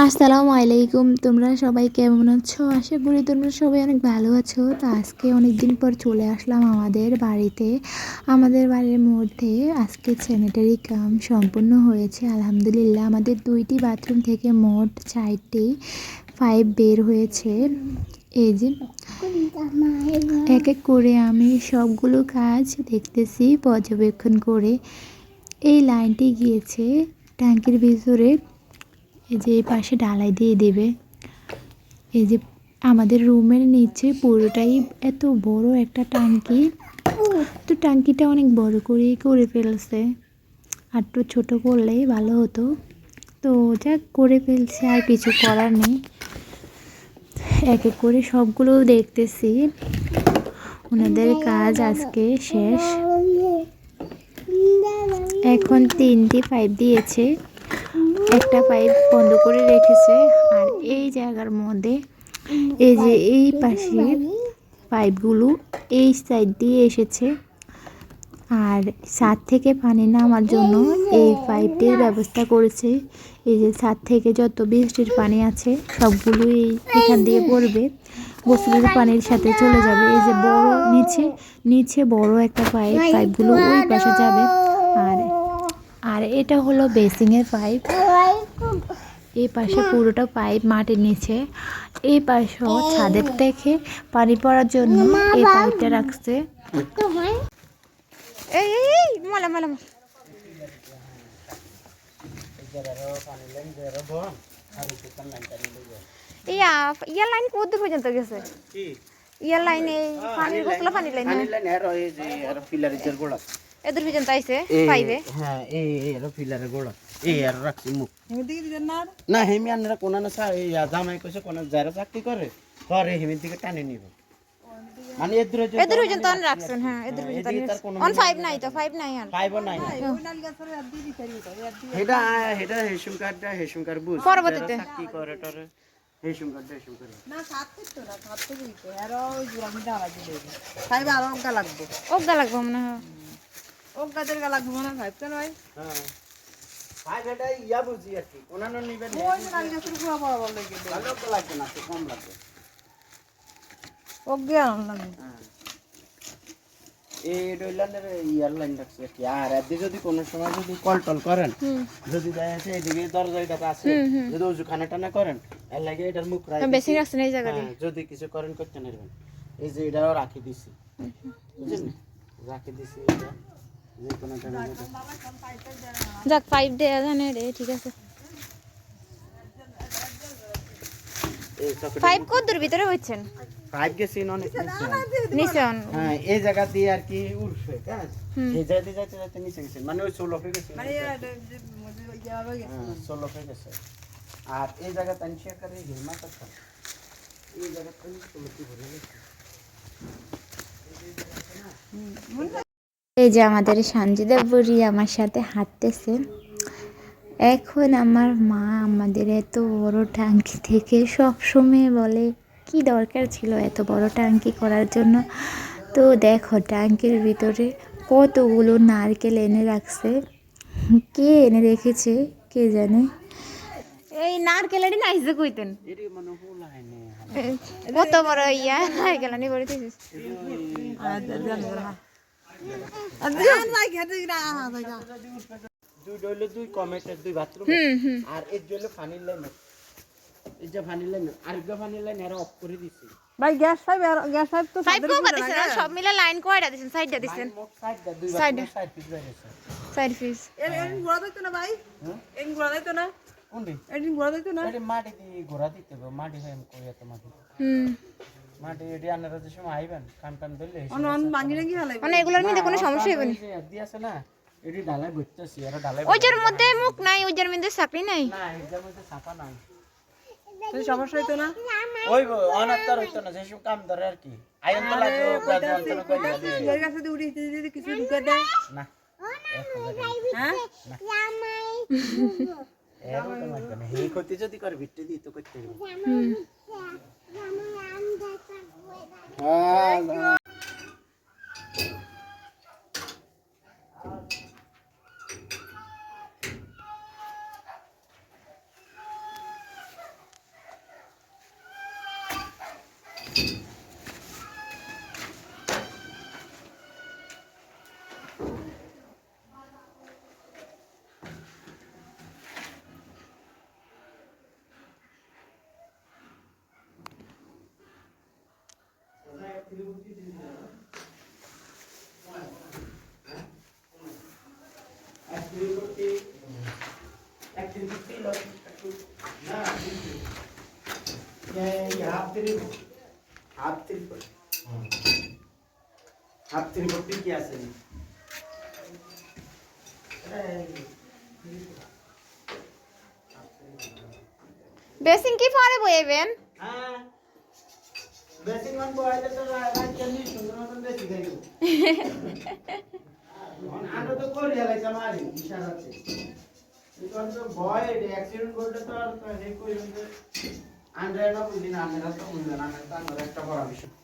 আসসালামু আলাইকুম। তোমরা সবাই কেমন আছো? আশা করি তোমরা সবাই অনেক ভালো আছো। তো আজকে অনেক দিন পর চলে আসলাম আমাদের বাড়িতে। আমাদের বাড়ির মধ্যে আজকে স্যানিটারি কাম সম্পূর্ণ হয়েছে আলহামদুলিল্লাহ। আমাদের 2টি বাথরুম থেকে মোট 4টি পাইপ বের হয়েছে। এই যে এক এক করে আমি সবগুলো কাজ দেখতেছি পর্যবেক্ষণ করে। এই লাইনটি গিয়েছে ট্যাঙ্কির ভিতরে। এই যে এই পাশে ঢালাই দিয়ে দেবে। এই যে আমাদের রুমের নিচে পুরোটাই এত বড় একটা ট্যাঙ্কি। তো ট্যাঙ্কিটা অনেক বড় করেই করে ফেলছে, আর একটু ছোটো করলেই ভালো হতো। তো যাক করে ফেলছে, আর কিছু করার নেই। এক এক করে সবগুলো দেখতেছি। ওনাদের কাজ আজকে শেষ। এখন 3টি পাইপ দিয়েছে, একটা পাইপ বন্ধ করে রেখেছে। আর এই জায়গার মধ্যে এই যে এই পাশে পাইপগুলো এই সাইড দিয়ে এসেছে, আর ছাদ থেকে পানি নামার জন্য এই পাইপটির ব্যবস্থা করেছে। এই যে ছাদ থেকে যত বৃষ্টির পানি আছে সবগুলো এখান দিয়ে পড়বে, গোসলের পানির সাথে চলে যাবে। এই যে বড় নিচে নিচে বড় একটা পাইপগুলো ওই পাশে যাবে। আর আর এটা হলো বেসিংয়ের পাইপ। এই পাশে পুরোটা পাইপ মাটির নিচে। এই পাশেও ছাদের থেকে পানি পড়ার জন্য এই পাইপটা রাখছে। ইয়া লাইন কত দূর পর্যন্ত গেছে? ইয়া লাইনে পানির গোসলা পানি লাইন এদূর পর্যন্ত আইছে পাইবে। হ্যাঁ এই ফিলারের গোড়া এই আর রাখছি মুখ হেমিদিকে দিবেন না হেমি আনরা কোনা না এই জামাই কইছে কোনা যারা চাকরি করে পরে হেমির দিকে টানে নিব, মানে এদূর পর্যন্ত অন রাখছেন। হ্যাঁ এদূর পর্যন্ত অন 5 নাই তো 5 নাই আর 5 নাই ওই নাল গাছর আর দিদি করি তো এটা হেসুম কার্ড বুঝ পরবর্তীতে চাকরি করে টরে হেসুম কার্ড না সাত তো না সাত তো দিতে আর ওই জমি দাঁড়া দিবে 5 আর অঙ্কা লাগবে মনে হয়। অঙ্কাদের গা লাগবে মনে হয় কেন ভাই? হ্যাঁ ভাই বেটা ইয়া বুঝি আর কি ওনানো নিবেন ওই নাল গাছর পুরো বড় লাগে ভালো তো লাগবে না তো কম লাগবে অজ্ঞান লাগে। এই ডইলানের ইয়ার লাইন রাখছে কি আর এদি যদি কোন সময় যদি কল টল করেন যদি যায় আছে এদিকে দরজাটা আছে যদি ওজু খানা টানা করেন এর লাগে এটার মুখ রাখি বেশি রাখছেন এই জায়গাতে। যদি কিছু করেন করতে নেবেন এই যে এটাও রাখি দিছি বুঝছেন রাখি দিছি এটা যে কোন টাইমে যাক পাইপ দেয়া জানে রে ঠিক আছে। এই সকেট পাইপ কত দূর ভিতরে হচ্ছেন? পাইপ গেছে অনেক নিচে। হ্যাঁ এই জায়গা দিয়ে আর কি উঠছে হ্যাঁ এই যাইতে যাইতে যাইতে নিচে গেছে মানে ওই সোল হয়ে গেছে মানে সোল হয়ে গেছে। আর এই জায়গা তানশিয়া করে হিলমা করতে এই জায়গা থেকে সোলটি ভরে গেছে। এই যে আমাদের সানজিদা বুড়ি আমার সাথে হাঁটতেছে। এখন আমার মা আমাদের এত বড় ট্যাঙ্কি থেকে সবসময় বলে কি দরকার ছিল এত বড় ট্যাঙ্কি করার জন্য। তো দেখো ট্যাঙ্কির ভিতরে কতগুলো নারকেল এনে রাখছে, কে এনে রেখেছে কে জানে। এই নারকেলেরই নাইছে কইতেন এরি মনে হল হয়নি কত বড় ইয়া নারকেল আনি বলে দিছিস। দুই ডইলে দুই কমেটের দুই বাথরুম আর এই ডইলে পানির লাইন এই যে পানির লাইন আর গা পানির লাইন এরা অফ করে দিছি ভাই গ্যাস পাইপ তো পাইপ কো দিছেন সব মিলে লাইন কয়টা দিছেন? সাইডটা দিছেন মোট সাইডটা দুই সাইডে বাথরুম সাইড পিস হয়েছে সাইড পিস। এর ঘোড়া দিত না ভাই এর ঘোড়া দিত না কোনটি এর ঘোড়া দিত না এটি মাটি দিয়ে ঘোরা দিতে হবে মাটি হয় কই এত মাটি মাটি এটি আনারা যে সময় আইবেন কান কান ধরলে অন ভাঙি নাকি হালাই মানে এগুলোর মধ্যে কোনো সমস্যা হবে না। দি আছে না এটি ঢালাই বইতেছি আর ঢালাই ওইটার মধ্যে মুখ নাই, ওইটার মধ্যে চাকরি নাই। না এটার মধ্যে ছাপা নাই তাহলে সমস্যা হইতো না ওই অনাত্তর হইতো না যে সব কাম ধরে আর কি আয়ন তো লাগবে প্রায় অন্তর কই যাবে এর কাছে দিয়ে উড়ি যদি কিছু ঢুকে দেয় না হ্যাঁ জামাই এরকম তো লাগবে না এই করতে যদি করে ভিটে দি তো করতে হবে হ্যাঁ কি আছে বেসিং কি পরে বইবেন? হ্যাঁ বেসিং মান বইলে তো রাত চলি সুন্দর মতন বেশি খাইব আনো তো করি লাইছে মারি ইশারা আছে এটা তো ভয় অ্যাক্সিডেন্ট করলে তো আর হে কইলেন যে আন্ডার না বুঝিনা আমরা তো বুঝনা না তা আমার একটা বড় বিষয়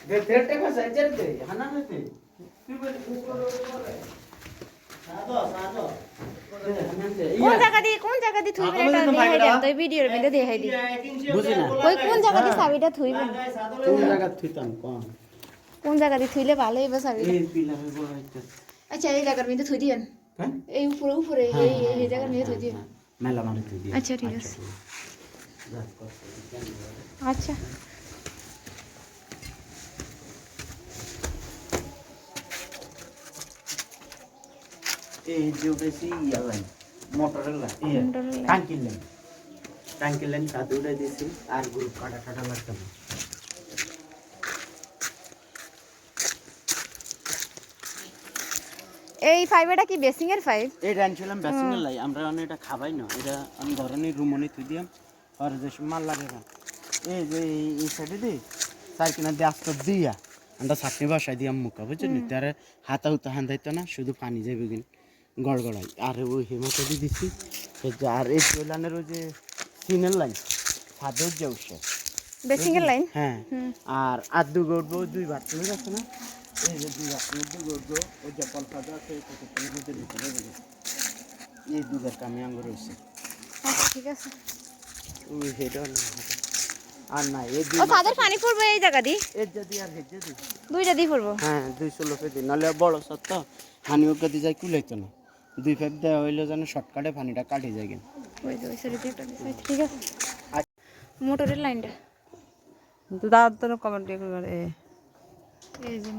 দে তেরটে का सेंचर दे हना में थे फिर वो ऊपर सादो सादो কোন জায়গা দি থুইবেন এটা দেখাই দেন তো ভিডিওর মধ্যে দেখাই দি বুঝি না কই কোন জায়গা দি চাবিটা থুইবেন কোন জায়গা থুইতাম কোন জায়গা দি থুইলে ভালো হইবে চাবিটা এই পিলারে বড় হইছে আচ্ছা এই জায়গার মধ্যে থুই দিবেন হ্যাঁ এই উপরে এই জায়গার মধ্যে থুই দিবেন মেলা মারি থুই দিই আচ্ছা ঠিক আছে আচ্ছা এই যে বেশি ইয়ালাই মোটরের লাই টাঙ্কি লাইন সাথে উড়াই দিয়েছি আর গ্রুপ কাটা লাগতো না এই ফাইবারটা কি বেসিং এর ফাইব এটা আনছিলাম বেসিং এর লাই আমরা অনেক এটা খাবাই না এটা আমি ধরনের রুমনে তুই দিয়াম আর যে মাল লাগে না এই যে এই সাইডে দি চার কিনা দিয়ে আস্ত দিয়া আমরা চাটনি বসাই দিয়াম মুখা বুঝছেন তার হাতা হুতা হান্দাইতো না শুধু পানি যাবে কিন গড়গড়াই আর ওই হেমাটা দিয়ে দিছি আর এই জলানের ওই যে সিনের লাইন সাদের যে উঠছে বেসিং এর লাইন হ্যাঁ আর আদু গড়বো দুই বাথরুম আছে না এই যে দুই বাথরুম গড়বো ওই যে পল ফাদা আছে কতক্ষণের মধ্যে ঢুকে যাবে এই দুধের কামে আঙ্গ রয়েছে আচ্ছা ঠিক আছে ওই হেডও না আর না এই দুই ও তাদের পানি পড়বে এই জায়গা দি এর যদি আর হেড যদি দুইটা দি পড়বো হ্যাঁ 200 লোকে দিন নাহলে বড় সত্য হানিও কদি যায় কুলাইতো না দুই পাইপ দেওয়া হইলে যেন শর্টকাটে পানিটা কাটে যায় কিনা ওই যে ওই সাইডে একটা দিছে ঠিক আছে মোটরের লাইনটা তো দাদা তো কমেন্ট করে এই যে